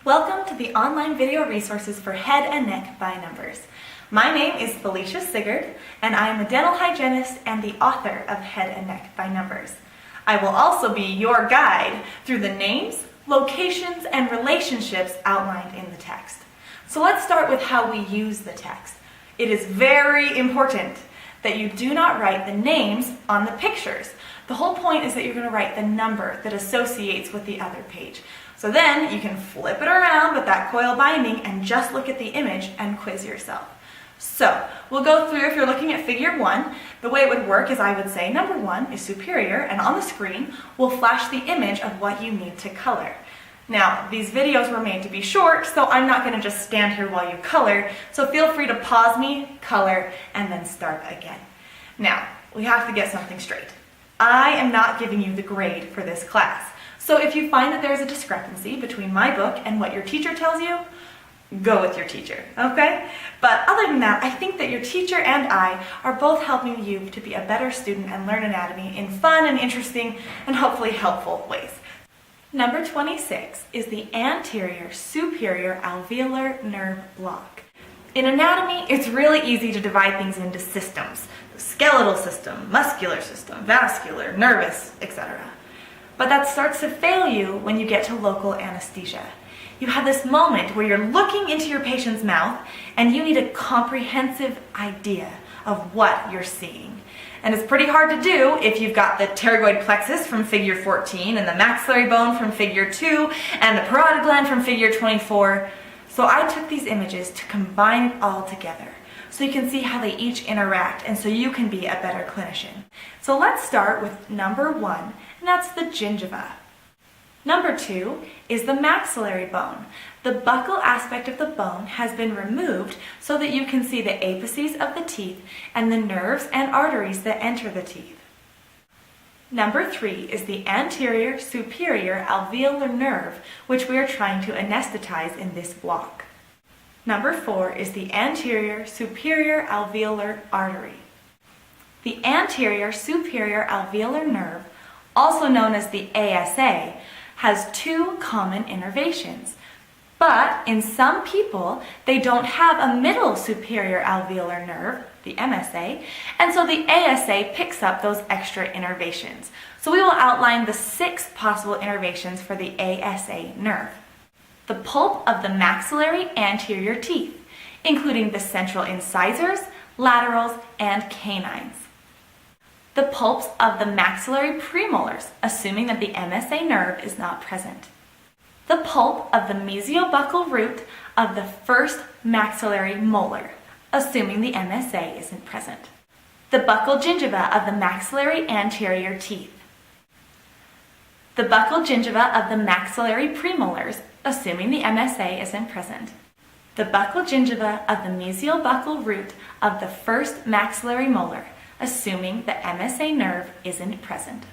Welcome to the online video resources for head and neck by numbers. My name is Felicia Sigurd, and I am a dental hygienist and the author of Head and Neck by Numbers. I will also be your guide through the names, locations, and relationships outlined in the text. So let's start with how we use the text. It is very important that you do not write the names on the pictures. The whole point is that you're going to write the number that associates with the other page. So then you can flip it around with that coil binding and just look at the image and quiz yourself. So we'll go through, if you're looking at figure 1, the way it would work is I would say number 1 is superior, and on the screen will flash the image of what you need to color. Now, these videos were made to be short, so I'm not going to just stand here while you color, so feel free to pause me, color, and then start again. Now, we have to get something straight. I am not giving you the grade for this class. So if you find that there's a discrepancy between my book and what your teacher tells you, go with your teacher, okay? But other than that, I think that your teacher and I are both helping you to be a better student and learn anatomy in fun and interesting and hopefully helpful ways. Number 26 is the anterior superior alveolar nerve block. In anatomy, it's really easy to divide things into systems: skeletal system, muscular system, vascular, nervous, etc. But that starts to fail you when you get to local anesthesia. You have this moment where you're looking into your patient's mouth and you need a comprehensive idea of what you're seeing. And it's pretty hard to do if you've got the pterygoid plexus from figure 14 and the maxillary bone from figure 2 and the parotid gland from figure 24. So I took these images to combine it all together so you can see how they each interact and so you can be a better clinician. So let's start with number 1, and that's the gingiva. Number 2 is the maxillary bone. The buccal aspect of the bone has been removed so that you can see the apices of the teeth and the nerves and arteries that enter the teeth. Number 3 is the anterior superior alveolar nerve, which we are trying to anesthetize in this block. Number 4 is the anterior superior alveolar artery. The anterior superior alveolar nerve, also known as the ASA, has 2 common innervations. But in some people, they don't have a middle superior alveolar nerve, the MSA, and so the ASA picks up those extra innervations. So we will outline the 6 possible innervations for the ASA nerve. The pulp of the maxillary anterior teeth, including the central incisors, laterals, and canines. The pulps of the maxillary premolars, assuming that the MSA nerve is not present. The pulp of the mesiobuccal root of the first maxillary molar, assuming the MSA isn't present. The buccal gingiva of the maxillary anterior teeth. The buccal gingiva of the maxillary premolars, assuming the MSA isn't present. The buccal gingiva of the mesiobuccal root of the first maxillary molar, assuming the MSA nerve isn't present.